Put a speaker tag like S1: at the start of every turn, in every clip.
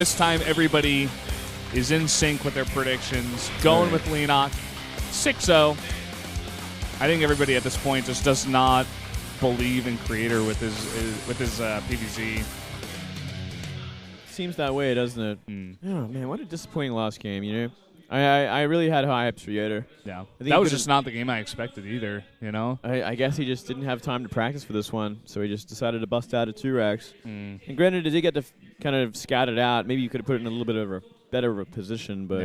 S1: This time, everybody is in sync with their predictions. Going with Leenock, 6-0. I think everybody at this point just does not believe in Creator with his PvZ.
S2: Seems that way, doesn't it? Oh man, what a disappointing last game. You know, I really had high hopes for Yoda.
S1: Yeah, that was just not the game I expected either. You know,
S2: I guess he just didn't have time to practice for this one, so he just decided to bust out a 2-racks. And granted, it did get to kind of scout it out. Maybe you could have put it in a little bit of a better of a position, but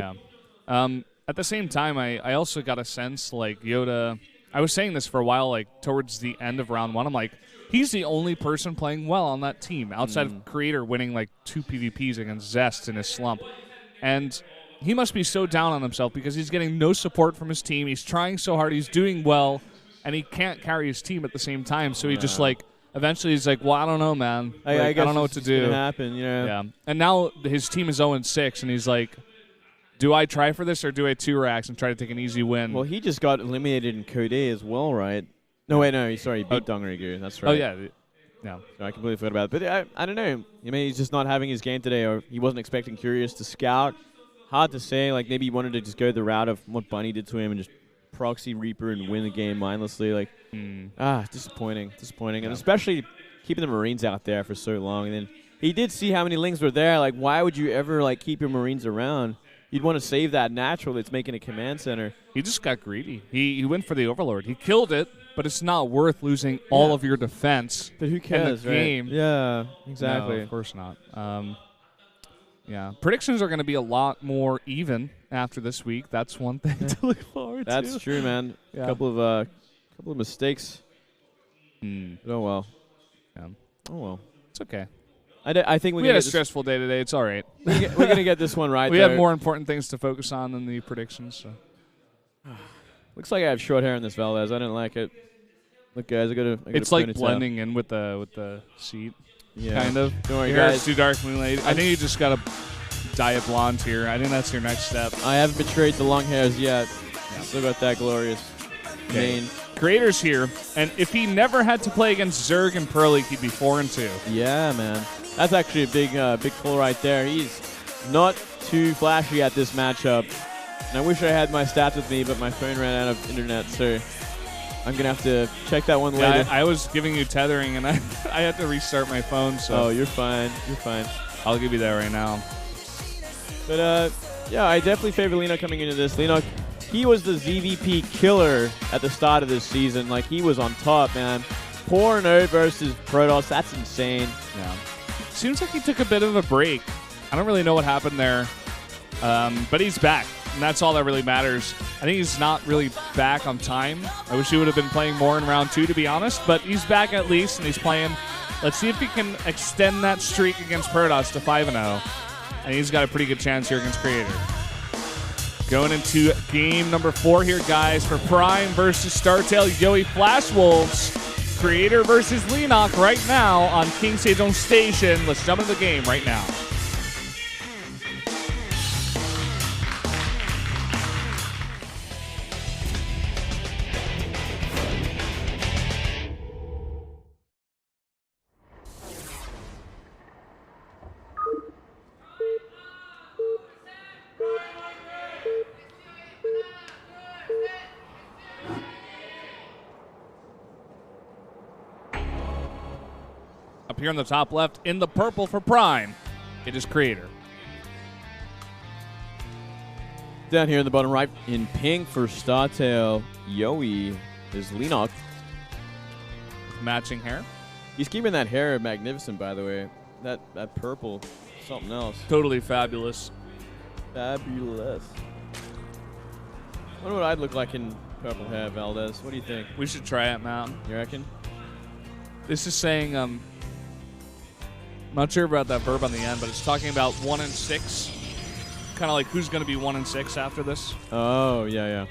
S1: yeah. At the same time, I also got a sense like Yoda. I was saying this for a while, like towards the end of round one. I'm like, he's the only person playing well on that team outside of Creator winning like 2 PvPs against Zest in his slump, and he must be so down on himself because he's getting no support from his team. He's trying so hard. He's doing well, and he can't carry his team at the same time. So he just like eventually he's like, well, I don't know, man. Like, I don't know what to do.
S2: Gonna happen,
S1: Yeah. And now his team is 0-6, and he's like, do I try for this or do I 2-racks and try to take an easy win?
S2: Well, he just got eliminated in Code A as well, right? No, wait, no, sorry, he beat Dongrigu. That's right.
S1: Oh, yeah. No.
S2: So I completely forgot about it. But I don't know. I mean, he's just not having his game today, or he wasn't expecting Curious to scout. Hard to say. Like, maybe he wanted to just go the route of what Bunny did to him and just proxy Reaper and win the game mindlessly. Like, disappointing. Disappointing. And especially keeping the Marines out there for so long. And then he did see how many Lings were there. Like, why would you ever, like, keep your Marines around? You'd want to save that natural that's making a command center.
S1: He just got greedy. He went for the Overlord. He killed it, but it's not worth losing all of your defense.
S2: But who cares,
S1: in the game.
S2: Right? Yeah, exactly.
S1: No, of course not. Yeah, predictions are going to be a lot more even after this week. That's one thing to look forward to.
S2: That's true, man. Yeah. A couple of mistakes. Oh well.
S1: Yeah.
S2: Oh well.
S1: It's okay.
S2: I think
S1: we had a stressful day today. It's all right.
S2: We're going to get this one right.
S1: We have more important things to focus on than the predictions. So.
S2: Looks like I have short hair in this Valdez. I didn't like it. Look, guys, I got
S1: it's like blending in with the seat.
S2: Yeah.
S1: Kind of.
S2: Don't worry,
S1: your hair
S2: guys.
S1: is too dark, Moonlight. I think you just got to dye it blonde here. I think that's your next step.
S2: I haven't betrayed the long hairs yet. Yeah. Still got that glorious mane.
S1: Creator's here, and if he never had to play against Zerg and Pearly, he'd be 4-2.
S2: Yeah, man. That's actually a big pull right there. He's not too flashy at this matchup. And I wish I had my stats with me, but my phone ran out of internet, so I'm going to have to check that one later.
S1: I was giving you tethering, and I had to restart my phone. So.
S2: Oh, you're fine. You're fine.
S1: I'll give you that right now.
S2: But, yeah, I definitely favor Leenock coming into this. Leenock, he was the ZVP killer at the start of this season. Like, he was on top, man. 4-0 versus Protoss. That's insane.
S1: Yeah. Seems like he took a bit of a break. I don't really know what happened there, but he's back, and that's all that really matters. I think he's not really back on time. I wish he would have been playing more in round 2, to be honest, but he's back at least, and he's playing. Let's see if he can extend that streak against Protoss to 5-0, and he's got a pretty good chance here against Creator. Going into game number 4 here, guys, for Prime versus StarTale-yoe Flash Wolves. Creator versus Leenock right now on King Sejong Station. Let's jump into the game right now. Up here in the top left, in the purple for Prime, it is Creator.
S2: Down here in the bottom right, in pink for StarTale-yoe is Leenock.
S1: Matching hair.
S2: He's keeping that hair magnificent, by the way. That purple, something else.
S1: Totally fabulous.
S2: Fabulous. I wonder what I'd look like in purple hair, Valdez. What do you think?
S1: We should try it, Matt.
S2: You reckon?
S1: This is saying, I'm not sure about that verb on the end, but it's talking about 1-6. Kind of like who's going to be 1-6 after this.
S2: Oh, yeah.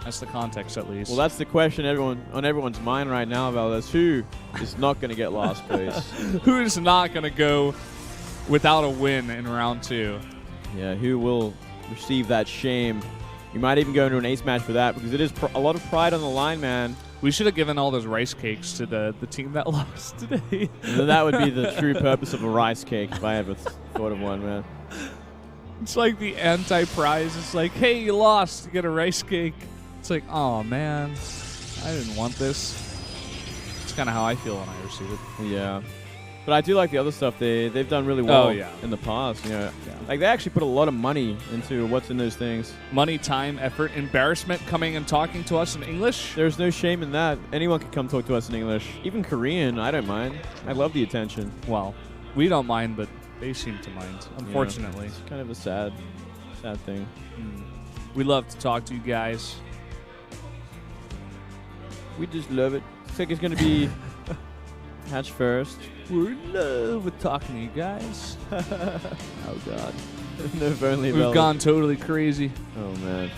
S1: That's the context, at least.
S2: Well, that's the question on everyone's mind right now, Valdez. Who is not going to get last place?
S1: Who is not going to go without a win in round 2?
S2: Yeah, who will receive that shame? You might even go into an ace match for that because it is a lot of pride on the line, man.
S1: We should have given all those rice cakes to the team that lost today.
S2: That would be the true purpose of a rice cake if I ever thought of one, man.
S1: It's like the anti-prize. It's like, hey, you lost. You get a rice cake. It's like, oh, man. I didn't want this. It's kind of how I feel when I receive it.
S2: Yeah. But I do like the other stuff. They've done really well in the past. You know, like they actually put a lot of money into what's in those things.
S1: Money, time, effort, embarrassment, coming and talking to us in English.
S2: There's no shame in that. Anyone can come talk to us in English. Even Korean, I don't mind. I love the attention.
S1: Well, we don't mind, but they seem to mind, unfortunately.
S2: Yeah, it's kind of a sad thing.
S1: We love to talk to you guys.
S2: We just love it. Looks like it's going to be Hatch first.
S1: We're in love with talking to you guys.
S2: Oh, God. No, if only
S1: We've gone totally crazy.
S2: Oh, man.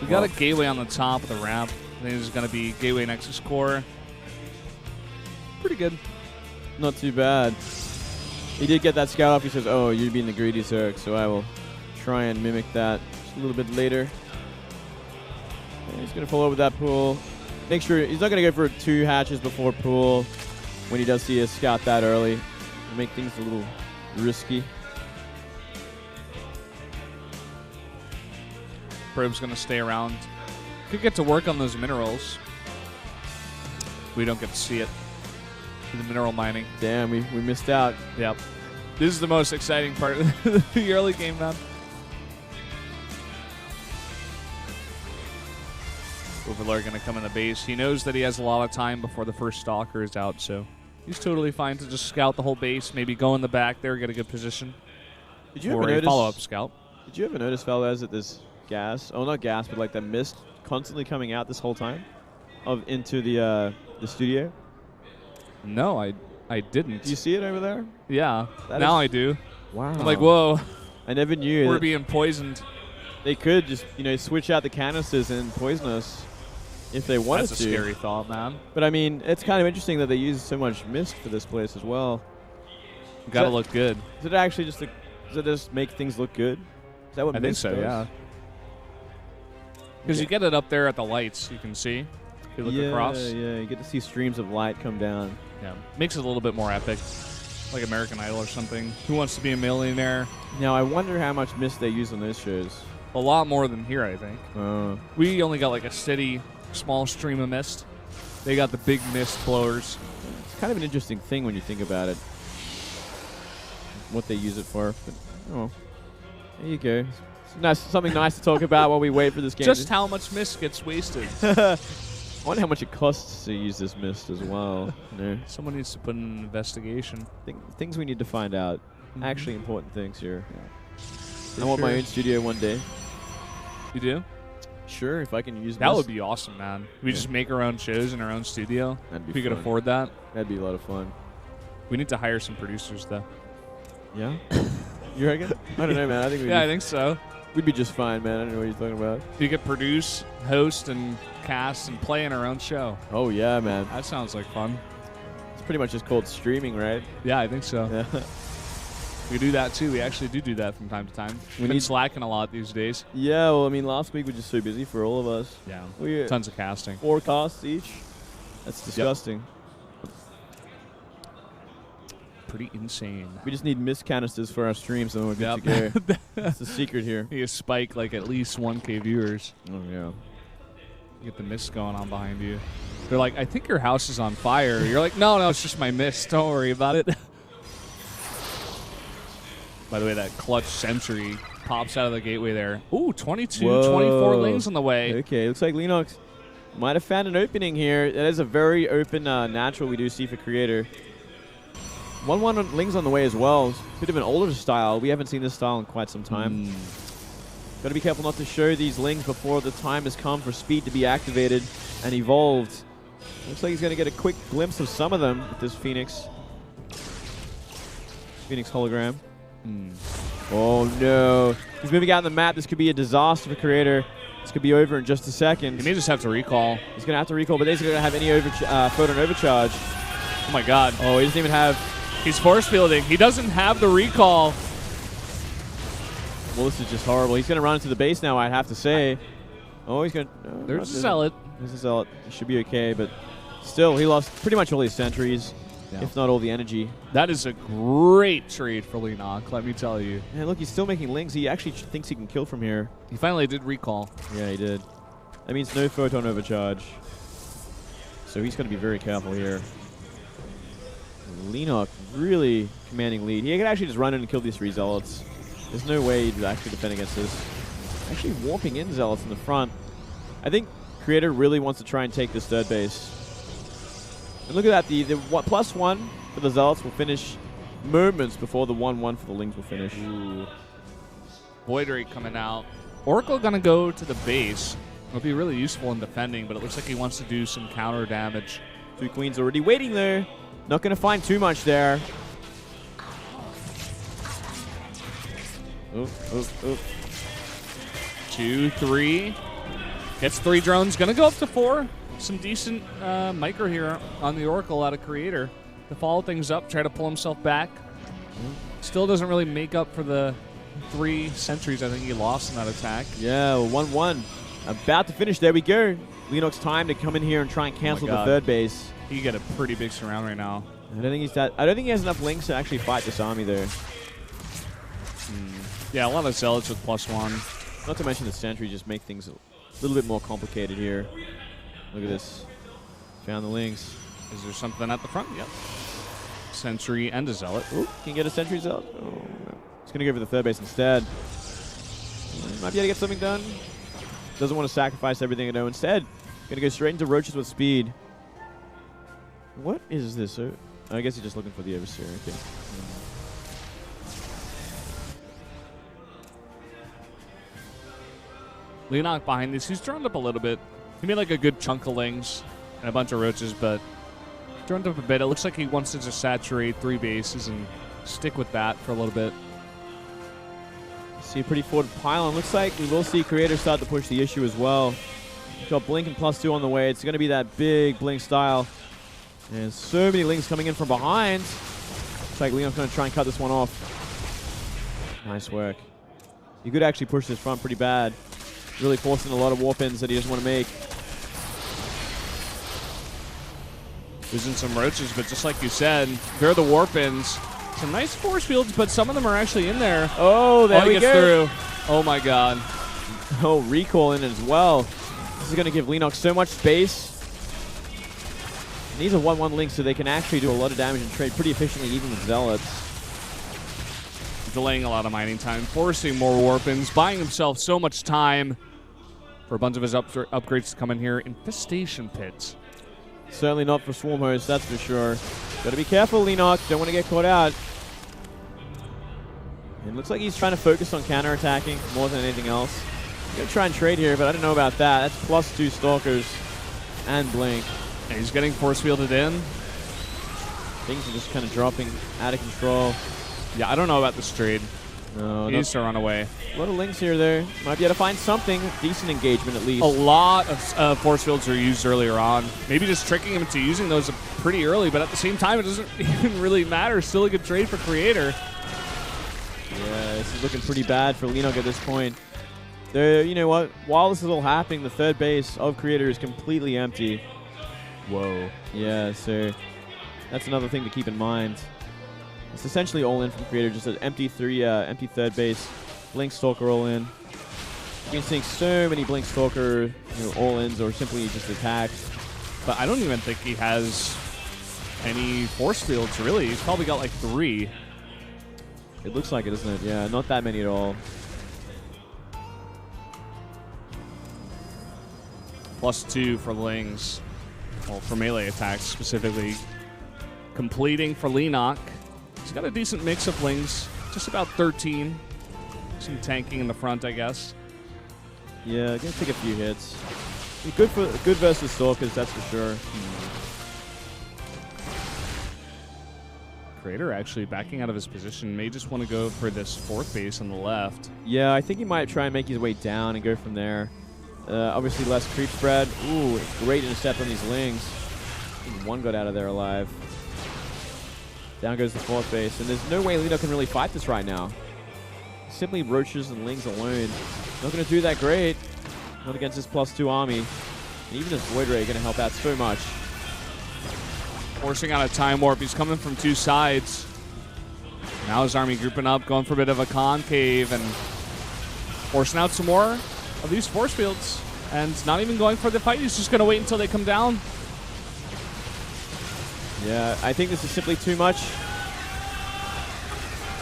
S1: We got a gateway on the top of the ramp. I think there's going to be gateway Nexus Core. Pretty good.
S2: Not too bad. He did get that scout off. He says, oh, you're being the greedy Zerg, so I will try and mimic that just a little bit later. And he's going to follow with that pool. Make sure he's not going to go for 2 hatches before pool when he does see a scout that early. It'll make things a little risky.
S1: Probe's going to stay around. Could get to work on those minerals. We don't get to see it. The mineral mining.
S2: Damn, we missed out.
S1: Yep. This is the most exciting part of the early game, man. Overlord going to come in the base. He knows that he has a lot of time before the first Stalker is out, so he's totally fine to just scout the whole base, maybe go in the back there, get a good position.
S2: Did you ever notice
S1: follow-up scout?
S2: Did you ever notice, fellas, that there's gas? Oh, not gas, but like that mist constantly coming out this whole time into the studio?
S1: No, I didn't.
S2: Do you see it over there?
S1: Yeah. Now I do.
S2: Wow.
S1: I'm like, whoa.
S2: I never knew.
S1: We're being poisoned.
S2: They could just, switch out the canisters and poison us if they wanted to.
S1: That's a scary thought, man.
S2: But, I mean, it's kind of interesting that they use so much mist for this place as well.
S1: Got to look good.
S2: Does it actually does it just make things look good? Is that what
S1: I think so,
S2: does?
S1: yeah. Because you get it up there at the lights, you can see. You look across.
S2: Yeah, you get to see streams of light come down.
S1: Yeah, makes it a little bit more epic, like American Idol or something. Who Wants to Be a Millionaire?
S2: Now, I wonder how much mist they use on those shows.
S1: A lot more than here, I think. We only got like a steady, small stream of mist. They got the big mist blowers.
S2: It's kind of an interesting thing when you think about it, what they use it for. But, oh, there you go. It's nice, something nice to talk about while we wait for this game.
S1: Just how much mist gets wasted.
S2: I wonder how much it costs to use this mist as well.
S1: Someone needs to put in an investigation.
S2: Things we need to find out. Actually important things here. Yeah. I want my own studio one day.
S1: You do?
S2: Sure, if I can use
S1: that would be awesome, man. We just make our own shows in our own studio.
S2: That'd be
S1: if we
S2: fun.
S1: could afford that.
S2: That'd be a lot of fun.
S1: We need to hire some producers, though.
S2: Yeah? You reckon? I don't know, man. I think
S1: I think so.
S2: We'd be just fine, man. I don't know what you're talking about.
S1: You could produce, host, and cast and play in our own show.
S2: Oh, yeah, man.
S1: That sounds like fun.
S2: It's pretty much just called streaming, right?
S1: Yeah, I think so.
S2: Yeah.
S1: We do that, too. We actually do that from time to time. We've been slacking a lot these days.
S2: Yeah, well, I mean, last week was just so busy for all of us.
S1: Yeah, tons of casting.
S2: 4 casts each. That's disgusting.
S1: Yep. Pretty insane.
S2: We just need mist canisters for our streams, and we're good to go. That's the secret here.
S1: You spike like at least 1K viewers.
S2: Oh, yeah.
S1: You get the mist going on behind you. They're like, I think your house is on fire. You're like, no, it's just my mist. Don't worry about it. By the way, that clutch sentry pops out of the gateway there. Ooh, 22, 24 lanes on the way.
S2: Okay, looks like Leenock might have found an opening here. That is a very open natural we do see for Creator. 1-1 Lings on the way as well. It's a bit of an older style. We haven't seen this style in quite some time. Got to be careful not to show these Lings before the time has come for speed to be activated and evolved. Looks like he's going to get a quick glimpse of some of them with this Phoenix hologram. Oh, no. He's moving out on the map. This could be a disaster for Creator. This could be over in just a second.
S1: He may just have to recall.
S2: He's going to have to recall, but he's going to have any photon overcharge.
S1: Oh, my God.
S2: Oh, he doesn't even have...
S1: He's force fielding. He doesn't have the recall.
S2: Well, this is just horrible. He's going to run into the base now, I'd have to say. Oh, he's going to...
S1: There's a zealot.
S2: This is all. It should be okay, but still, he lost pretty much all his sentries, if not all the energy.
S1: That is a great trade for Leenock, let me tell you.
S2: And look, he's still making lings. He actually thinks he can kill from here.
S1: He finally did recall.
S2: Yeah, he did. That means no photon overcharge. So he's going to be very careful here. Leenock really commanding lead. He could actually just run in and kill these 3 zealots. There's no way he'd actually defend against this. Actually warping in zealots in the front. I think Creator really wants to try and take this 3rd base. And look at that. The +1 for the zealots will finish moments before the 1-1 for the lings will finish.
S1: Ooh. Void Ray coming out. Oracle going to go to the base. It'll be really useful in defending, but it looks like he wants to do some counter damage.
S2: 2 queens already waiting there. Not going to find too much there. Oh, oh, oh.
S1: 2, 3. Gets 3 drones. Going to go up to 4. Some decent micro here on the Oracle out of Creator to follow things up, try to pull himself back. Still doesn't really make up for the 3 sentries I think he lost in that attack.
S2: Yeah, 1-1. About to finish. There we go. Leenock's time to come in here and try and cancel the 3rd base.
S1: He get a pretty big surround right now.
S2: I don't think he has enough links to actually fight this army there.
S1: Yeah, a lot of zealots with +1.
S2: Not to mention the sentry just make things a little bit more complicated here. Look at this. Found the links.
S1: Is there something at the front? Yep. Sentry and a zealot.
S2: Ooh, can get a sentry zealot. Oh, no. He's going to go for the 3rd base instead. Might be able to get something done. Doesn't want to sacrifice everything, though. Instead, going to go straight into roaches with speed. What is this? I guess he's just looking for the overseer. Okay.
S1: Leenock behind this. He's droned up a little bit. He made like a good chunk of lings and a bunch of roaches, but droned up a bit. It looks like he wants to just saturate 3 bases and stick with that for a little bit.
S2: See a pretty forward pylon. Looks like we will see Creator start to push the issue as well. We've got Blink and +2 on the way. It's going to be that big Blink style. And so many lings coming in from behind. Looks like Leenock's going to try and cut this one off. Nice work. He could actually push this front pretty bad. Really forcing a lot of warp-ins that he doesn't want to make.
S1: Losing some roaches, but just like you said, they're the warp-ins. Some nice force fields, but some of them are actually in there.
S2: Oh, there we
S1: gets
S2: go.
S1: Through. Oh, my God.
S2: Oh, recall in as well. This is going to give Leenock so much space. And these are 1-1 links, so they can actually do a lot of damage and trade pretty efficiently, even with zealots.
S1: Delaying a lot of mining time, forcing more warp-ins, buying himself so much time for a bunch of his upgrades to come in here. Infestation pits.
S2: Certainly not for Swarm Host, that's for sure. Gotta be careful, Leenock. Don't want to get caught out. And it looks like he's trying to focus on counter-attacking more than anything else. He's gonna try and trade here, but I don't know about that. That's +2 Stalkers and Blink.
S1: And he's getting force fielded in.
S2: Things are just kind of dropping out of control.
S1: Yeah, I don't know about this trade.
S2: No,
S1: He needs to run away.
S2: a lot of links here there. Might be able to find something. Decent engagement, at least.
S1: A lot of force fields were used earlier on. Maybe just tricking him into using those pretty early, but at the same time, it doesn't even really matter. Still a good trade for Creator.
S2: Yeah, this is looking pretty bad for Leenock at this point. You know what? While this is all happening, the 3rd base of Creator is completely empty.
S1: Whoa.
S2: Yeah, so that's another thing to keep in mind. It's essentially all in from Creator, just an empty 3rd base. Blink Stalker all in. You've been seeing so many Blink Stalker all-ins or simply just attacks.
S1: But I don't even think he has any force fields, really. He's probably got like 3.
S2: It looks like it, doesn't it? Yeah, not that many at all.
S1: +2 for lings. Well, for melee attacks specifically. Completing for Leenock. He's got a decent mix of lings. Just about 13. Some tanking in the front, I guess.
S2: Yeah, gonna take a few hits. Good versus Stalkers, that's for sure.
S1: Creator actually backing out of his position. May just want to go for this 4th base on the left.
S2: Yeah, I think he might try and make his way down and go from there. Obviously less creep spread. Ooh, great intercept on these lings. One got out of there alive. Down goes the 4th base. And there's no way Leenock can really fight this right now. Simply roaches and lings alone. Not going to do that great. Not against this +2 army. And even this Void Ray going to help out so much.
S1: Forcing out a time warp. He's coming from two sides. Now his army grouping up, going for a bit of a concave and forcing out some more of these force fields. And not even going for the fight. He's just going to wait until they come down.
S2: Yeah, I think this is simply too much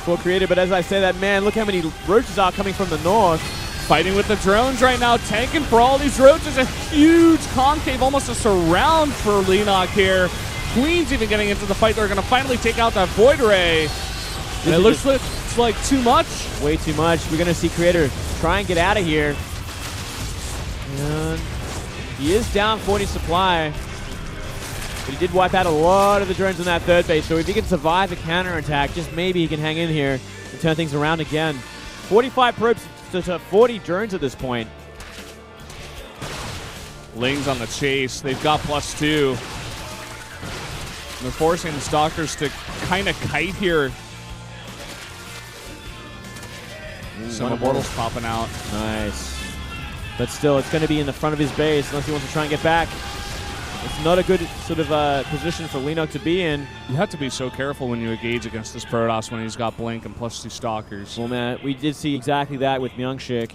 S2: for Creator. But as I say that, man, look how many roaches are coming from the north.
S1: Fighting with the drones right now, tanking for all these roaches. A huge concave, almost a surround for Leenock here. Queen's even getting into the fight. They're going to finally take out that Void Ray. And it looks like too much.
S2: Way too much. We're going to see Creator try and get out of here. And he is down 40 supply. But he did wipe out a lot of the drones on that third base. So if he can survive the counterattack, just maybe he can hang in here and turn things around again. 45 probes to 40 drones at this point.
S1: Ling's on the chase. They've got +2. They're forcing the Stalkers to kind of kite here. Some Immortals popping out.
S2: Nice. But still, it's going to be in the front of his base unless he wants to try and get back. It's not a good sort of position for Leenock to be in.
S1: You have to be so careful when you engage against this Protoss when he's got Blink and +2 Stalkers.
S2: Well, man, we did see exactly that with Myungshik.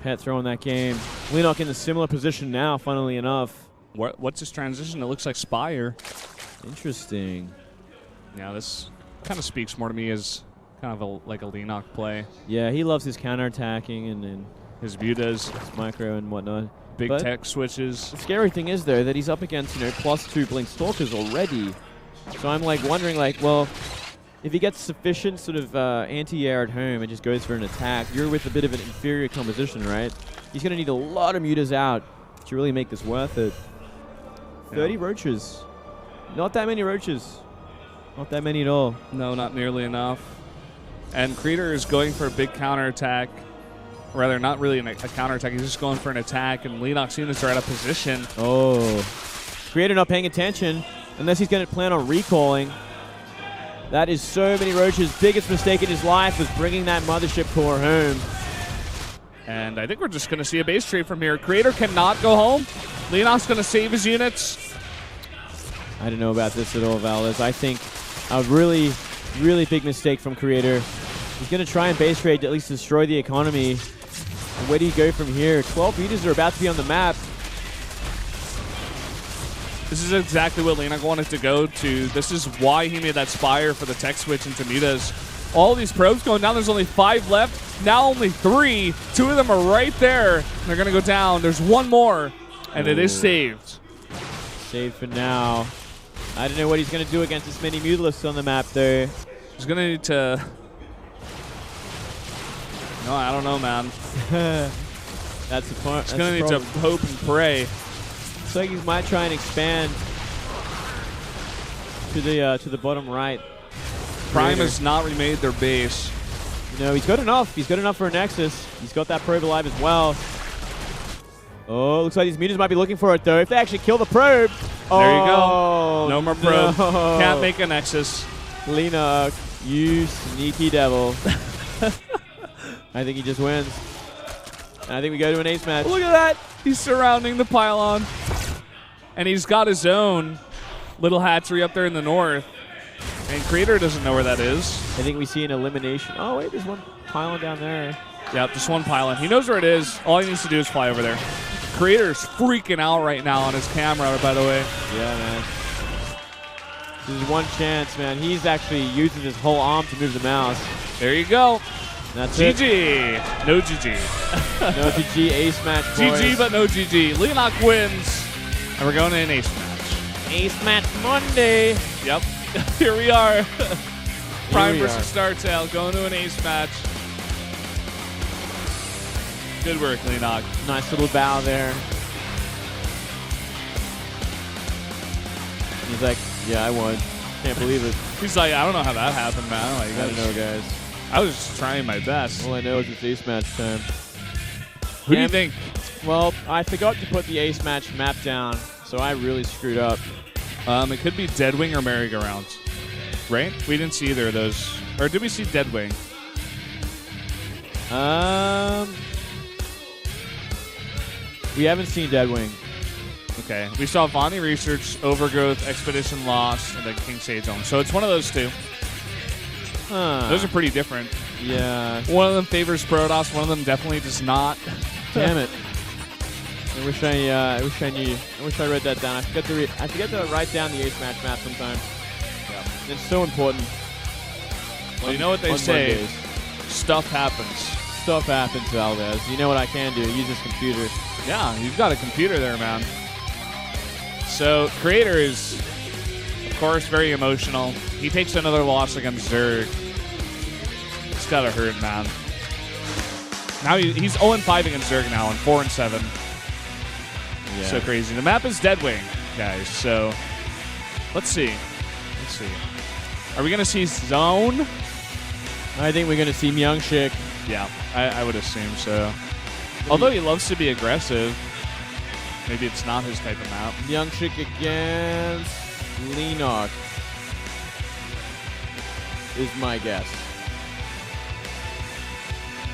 S2: Pet throwing that game. Leenock in a similar position now, funnily enough.
S1: What's his transition? It looks like Spire.
S2: Interesting.
S1: Yeah, this kind of speaks more to me as kind of like a Leenock play.
S2: Yeah, he loves his counterattacking and
S1: his mutas,
S2: his micro and whatnot.
S1: Big
S2: But
S1: tech switches.
S2: The scary thing is, though, that he's up against, +2 Blink Stalkers already. So I'm, wondering, well, if he gets sufficient sort of anti-air at home and just goes for an attack, you're with a bit of an inferior composition, right? He's going to need a lot of mutas out to really make this worth it. 30 roaches. Not that many roaches. Not that many at all.
S1: No, not nearly enough. And Creator is going for a big counterattack. Rather, not really a counterattack. He's just going for an attack, and Leenock's units are out of position.
S2: Oh. Creator not paying attention, unless he's going to plan on recalling. That is so many roaches. Biggest mistake in his life was bringing that mothership core home.
S1: And I think we're just going to see a base trade from here. Creator cannot go home. Leenock's going to save his units.
S2: I don't know about this at all, Valdez. I think a really, really big mistake from Creator. He's going to try and base trade to at least destroy the economy. And where do you go from here? 12 meters are about to be on the map.
S1: This is exactly what Leenock wanted to go to. This is why he made that Spire for the tech switch into mutas. All these probes going down. There's only 5 left. Now only 3. 2 of them are right there. They're going to go down. There's one more, and it is saved.
S2: Saved for now. I don't know what he's going to do against this many mutalisks on the map, though.
S1: He's going to need to... No, I don't know, man.
S2: That's the point.
S1: He's going to need to hope and pray.
S2: Looks like he might try and expand to the bottom right.
S1: Prime has not remade their base.
S2: No, he's got enough. He's got enough for a Nexus. He's got that probe alive as well. Oh, looks like these mutas might be looking for it, though. If they actually kill the probe.
S1: There you go. No more probe.
S2: No.
S1: Can't make a Nexus.
S2: Leenock, you sneaky devil. I think he just wins. And I think we go to an ace match.
S1: Look at that. He's surrounding the pylon. And he's got his own little hatchery up there in the north. And Creator doesn't know where that is.
S2: I think we see an elimination. Oh, wait, there's one pylon down there.
S1: Yep, just one pylon. He knows where it is. All he needs to do is fly over there. Creator's freaking out right now on his camera, by the way.
S2: Yeah, man. This is one chance, man. He's actually using his whole arm to move the mouse.
S1: There you go.
S2: That's
S1: GG.
S2: it.
S1: No GG.
S2: No GG. Ace match, boys.
S1: GG, but no GG. Leenock wins. And we're going to an ace match.
S2: Ace match Monday.
S1: Yep. Here we are. Prime
S2: we
S1: versus StarTale going to an ace match. Good work, Leenock.
S2: Nice little bow there. He's like, yeah, I won. Can't believe it.
S1: He's like, I don't know how that happened, man. Like,
S2: I don't know, guys.
S1: I was just trying my best.
S2: All I know is it's ace match time.
S1: Who do you think?
S2: Well, I forgot to put the ace match map down, so I really screwed up.
S1: It could be Deadwing or Merry-Go-Round. Right? We didn't see either of those. Or did we see Deadwing?
S2: We haven't seen Deadwing.
S1: Okay. We saw Vonnie Research, Overgrowth, Expedition Lost, and then King Sejong. So it's one of those two.
S2: Huh.
S1: Those are pretty different.
S2: Yeah.
S1: One of them favors Protoss. One of them definitely does not.
S2: Damn it. I wish I knew. I wish I wrote that down. I forget to write down the ace match map sometimes.
S1: Yeah.
S2: It's so important.
S1: Well, you know what they say.
S2: Mondays.
S1: Stuff happens.
S2: Stuff happens, Valdez. You know what I can do? Use this computer.
S1: Yeah, you've got a computer there, man. So, Creator is, of course, very emotional. He takes another loss against Zerg. It's gotta hurt, man. Now he's 0-5 against Zerg now, and 4-7.
S2: Yeah.
S1: So crazy. The map is Deadwing, guys. So, let's see. Are we gonna see Zone?
S2: I think we're going to see Myungshik.
S1: Yeah, I would assume so. Although he loves to be aggressive, maybe it's not his type of map.
S2: Myungshik against Leenock is my guess.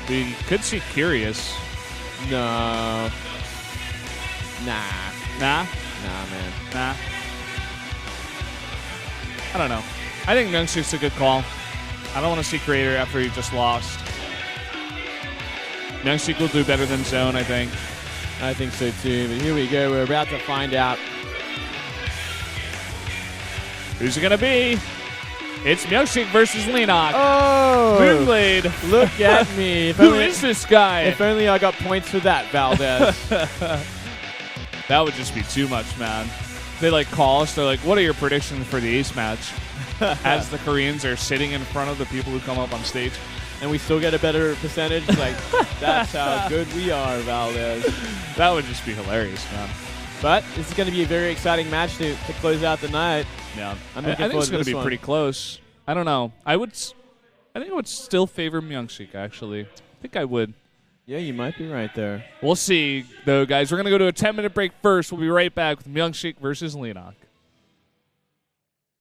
S1: We could see Curious.
S2: No. Nah,
S1: Nah?
S2: man.
S1: Nah. I don't know. I think Myungshik's a good call. I don't want to see Creator after he just lost. Myungshik will do better than Zone, I think.
S2: I think so too, but here we go. We're about to find out.
S1: Who's it going to be? It's Myungshik versus Leenock.
S2: Oh!
S1: Moonblade.
S2: Look at me.
S1: Who is this guy?
S2: If only I got points for that, Valdez.
S1: That would just be too much, man. They call us. They're like, what are your predictions for the ace match? As the Koreans are sitting in front of the people who come up on stage.
S2: And we still get a better percentage. That's how good we are, Valdez.
S1: That would just be hilarious, man.
S2: But this is going to be a very exciting match to close out the night.
S1: Yeah,
S2: I'm
S1: I
S2: looking
S1: think
S2: forward
S1: it's
S2: to
S1: going to
S2: this
S1: be
S2: one.
S1: pretty close. I don't know. I think I would still favor Myungshik, actually. I think I would.
S2: Yeah, you might be right there.
S1: We'll see, though, guys. We're going to go to a 10-minute break first. We'll be right back with Myungshik versus Leenock.